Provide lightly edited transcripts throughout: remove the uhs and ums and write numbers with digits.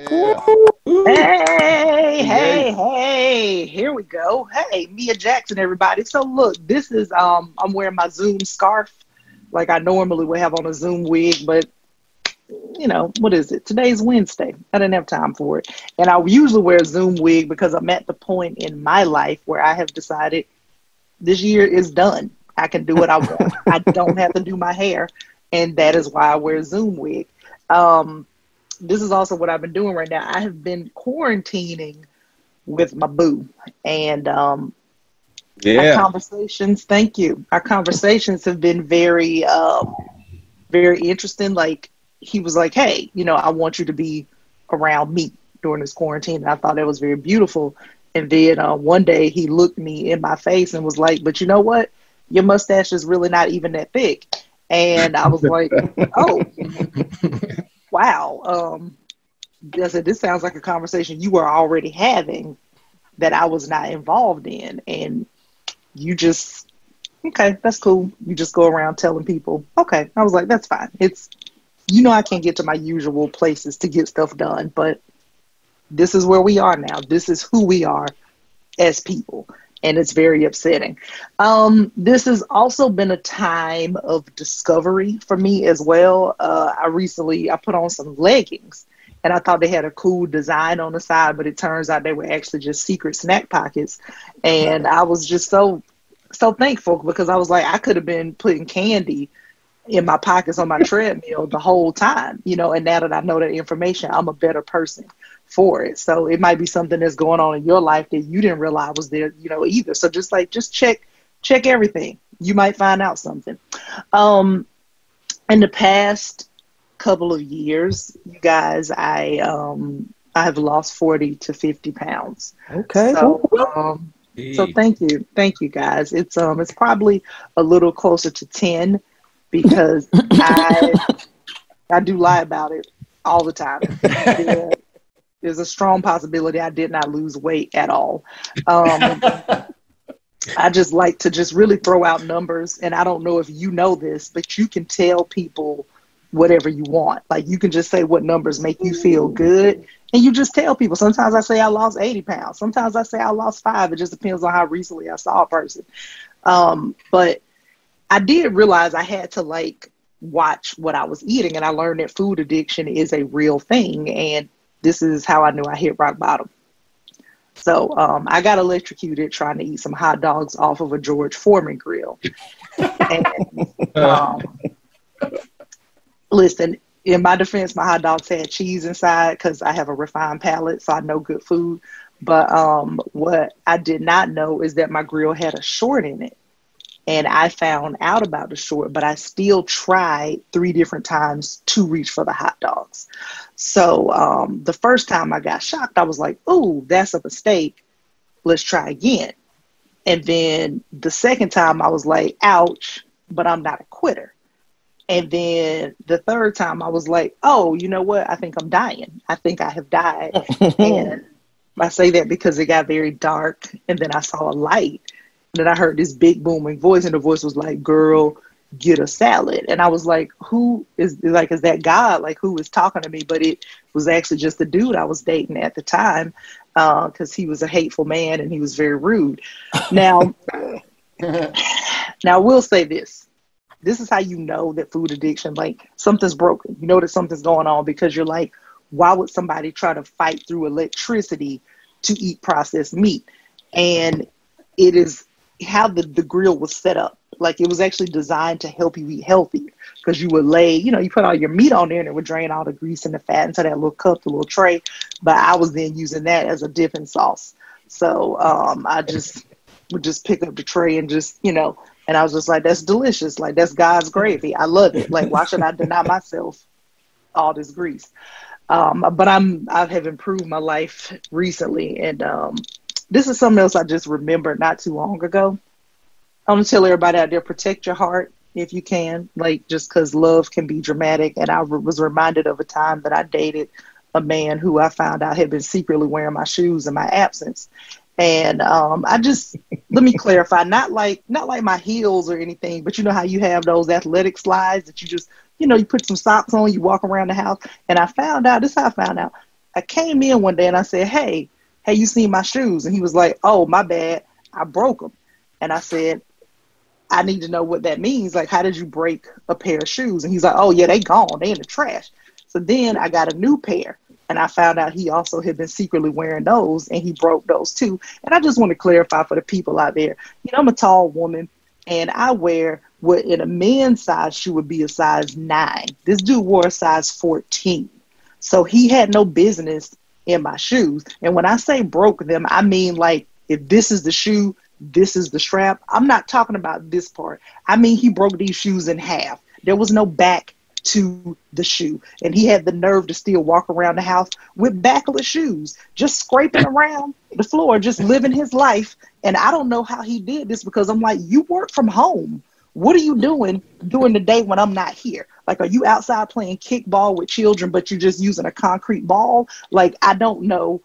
Yeah. Hey, Yay. hey, hey, here we go. Hey, Mia Jackson, everybody. So look, this is I'm wearing my Zoom scarf like I normally would have on a Zoom wig, but what is it? Today's Wednesday. I didn't have time for it. And I usually wear a Zoom wig because I'm at the point in my life where I have decided this year is done. I can do what I want. I don't have to do my hair, and that is why I wear a Zoom wig. Um, this is also what I've been doing right now. I have been quarantining with my boo, and our Yeah. conversations. Thank you. Our conversations have been very interesting. Like he was like, "Hey, I want you to be around me during this quarantine." And I thought that was very beautiful. And then one day he looked me in my face and was like, "But you know what? Your mustache is really not even that thick." And I was like, "Oh, wow." I said, "This sounds like a conversation you were already having that I was not involved in." And you just, okay, that's cool. You just go around telling people, okay. I was like, that's fine. I can't get to my usual places to get stuff done, but this is where we are now. This is who we are as people. And it's very upsetting. This has also been a time of discovery for me as well. I put on some leggings and I thought they had a cool design on the side, but it turns out they were actually just secret snack pockets. And I was just so thankful because I was like, I could have been putting candy in my pockets on my treadmill the whole time, and now that I know that information, I'm a better person for it. So it might be something that's going on in your life that you didn't realize was there, either. So just check everything. You might find out something. Um, in the past couple of years, you guys, I have lost 40 to 50 pounds. Okay. So so Hey. thank you guys. It's probably a little closer to 10 because I I do lie about it all the time. There, there's a strong possibility I did not lose weight at all. Um, I just like to just really throw out numbers, and I don't know if you know this, but you can tell people whatever you want. Like you can just say what numbers make you feel good, and you just tell people. Sometimes I say I lost 80 pounds. Sometimes I say I lost 5. It just depends on how recently I saw a person. But I did realize I had to like watch what I was eating, and I learned that food addiction is a real thing. And this is how I knew I hit rock bottom. So I got electrocuted trying to eat some hot dogs off of a George Foreman grill. And um, listen, in my defense, my hot dogs had cheese inside because I have a refined palate, so I know good food. But what I did not know is that my grill had a short in it. And I found out about the short, but I still tried 3 different times to reach for the hot dogs. So the first time I got shocked, I was like, "Oh, that's a mistake. Let's try again." And then the second time I was like, "Ouch, but I'm not a quitter." And then the third time I was like, "Oh, you know what? I think I'm dying. I think I have died." And I say that because it got very dark and then I saw a light. And then I heard this big booming voice, and the voice was like, "Girl, get a salad." And I was like, is that God? Like, who is talking to me? But it was actually just the dude I was dating at the time, because he was a hateful man and he was very rude. Now, now I will say this. This is how you know that food addiction, like something's broken. You know that something's going on because you're like, why would somebody try to fight through electricity to eat processed meat? And it is how the grill was set up. Like it was actually designed to help you eat healthy because you would you put all your meat on there and it would drain all the grease and the fat into that little cup, the little tray. But I was then using that as a dipping sauce. So I just would just pick up the tray and and I was just like, that's delicious. Like that's God's gravy. I love it. Like why should I deny myself all this grease? But I have improved my life recently, and this is something else I just remembered not too long ago. I want to tell everybody out there, protect your heart if you can, like just because love can be dramatic. And I was reminded of a time that I dated a man who I found out had been secretly wearing my shoes in my absence. And let me clarify, not like my heels or anything, but you know how you have those athletic slides that you just, you put some socks on, you walk around the house. And this is how I found out. I came in one day and I said, hey, you seen my shoes? And he was like, oh, my bad. I broke them. And I said, I need to know what that means. Like, how did you break a pair of shoes? And he's like, oh, yeah, they gone. They in the trash. So then I got a new pair. And I found out he also had been secretly wearing those, and he broke those too. And I just want to clarify for the people out there, I'm a tall woman, and I wear what in a men's size shoe would be a size 9. This dude wore a size 14. So he had no business in my shoes. And when I say broke them, I mean, like, if this is the shoe, this is the strap. I'm not talking about this part. I mean, he broke these shoes in half. There was no back to the shoe. And he had the nerve to still walk around the house with backless shoes, just scraping around the floor, just living his life. And I don't know how he did this, because I'm like, you work from home. What are you doing during the day when I'm not here? Like, are you outside playing kickball with children, but you're just using a concrete ball? Like, I don't know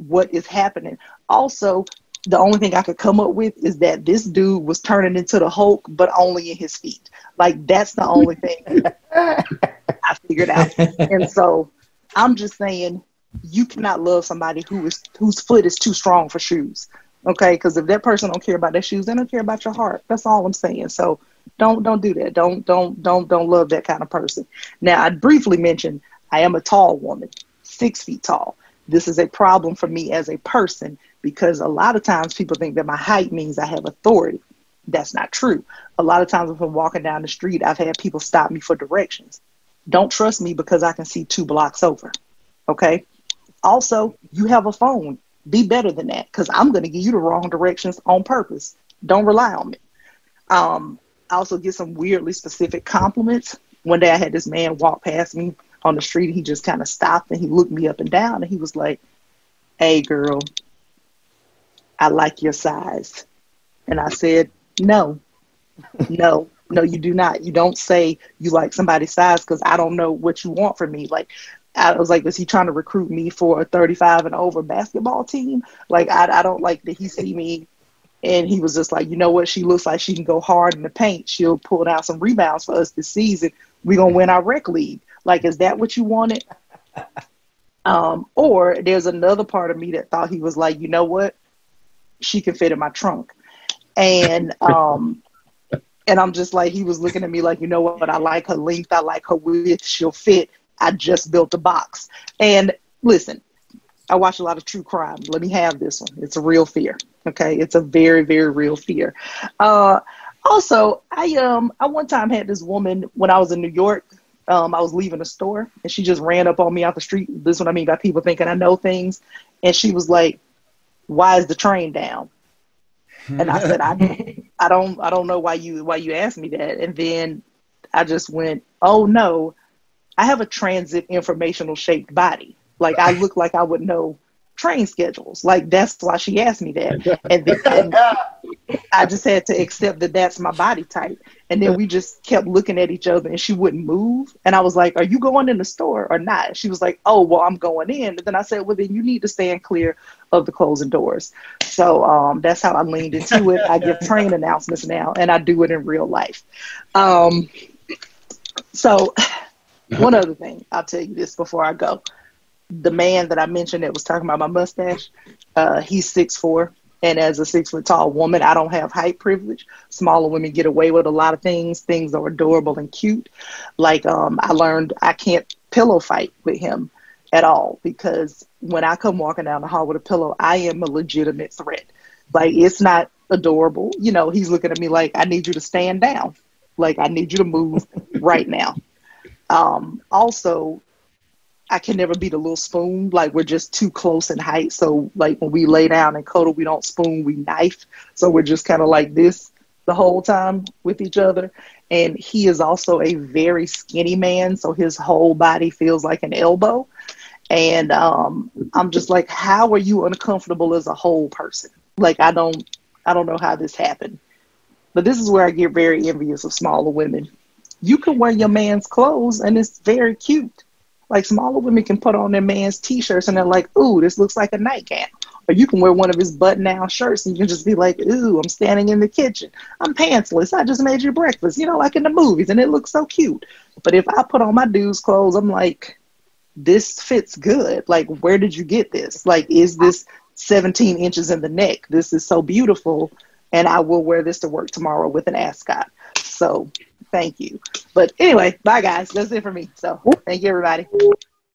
what is happening. Also, the only thing I could come up with is that this dude was turning into the Hulk, but only in his feet. Like, that's the only thing I figured out. And so I'm just saying, you cannot love somebody whose foot is too strong for shoes. Okay? Because if that person don't care about their shoes, they don't care about your heart. That's all I'm saying. So don't do that. Don't love that kind of person. Now, I briefly mentioned I am a tall woman, 6 feet tall. This is a problem for me as a person, because a lot of times people think that my height means I have authority. That's not true. A lot of times if I'm walking down the street, I've had people stop me for directions. Don't trust me because I can see 2 blocks over. Okay? Also, you have a phone. Be better than that, because I'm going to give you the wrong directions on purpose. Don't rely on me. I also get some weirdly specific compliments. One day I had this man walk past me on the street. He just kind of stopped and he looked me up and down and he was like, hey, girl, I like your size. And I said, no, you do not. You don't say you like somebody's size, because I don't know what you want from me. Like, I was like, is he trying to recruit me for a 35 and over basketball team? Like, I don't like that he see me and he was just like, you know what? She looks like she can go hard in the paint. She'll pull down some rebounds for us this season. We're going to win our rec league. Like, is that what you wanted? Or there's another part of me that thought he was like, you know what? She can fit in my trunk. And I'm just like, he was looking at me like, you know what? I like her length. I like her width. She'll fit. I just built a box. And listen, I watch a lot of true crime. Let me have this one. It's a real fear. Okay. It's a very, very real fear. Also, I one time had this woman when I was in New York. I was leaving a store and she just ran up on me off the street. This is what I mean by people thinking I know things. And she was like, why is the train down? And I said, I don't know why you asked me that. And then I just went, oh no, I have a transit informational shaped body. Like, I look like I would know train schedules. Like, that's why she asked me that. And then I just had to accept that that's my body type. And then we just kept looking at each other and she wouldn't move. And I was like, are you going in the store or not? She was like, oh, well, I'm going in. And then I said, well, then you need to stand clear of the closing doors. So that's how I leaned into it. I give train announcements now and I do it in real life. So one other thing, I'll tell you this before I go. The man that I mentioned that was talking about my mustache, he's 6'4". And as a 6 foot tall woman, I don't have height privilege. Smaller women get away with a lot of things. Things are adorable and cute. Like, I learned I can't pillow fight with him at all, because when I come walking down the hall with a pillow, I am a legitimate threat. Like, it's not adorable. You know, he's looking at me like, I need you to stand down. Like, I need you to move right now. Also, I can never be the little spoon. Like, we're just too close in height. So, like, when we lay down and cuddle, we don't spoon, we knife. So we're just kind of like this the whole time with each other. And he is also a very skinny man. So his whole body feels like an elbow. And I'm just like, how are you uncomfortable as a whole person? Like, I don't know how this happened. But this is where I get very envious of smaller women. You can wear your man's clothes and it's very cute. Like, smaller women can put on their man's t-shirts and they're like, ooh, this looks like a nightgown. Or you can wear one of his button-down shirts and you can just be like, ooh, I'm standing in the kitchen. I'm pantsless. I just made you breakfast, you know, like in the movies, and it looks so cute. But if I put on my dude's clothes, I'm like, this fits good. Like, where did you get this? Like, is this 17 inches in the neck? This is so beautiful. And I will wear this to work tomorrow with an ascot. So thank you. But anyway, bye guys. That's it for me. So thank you, everybody.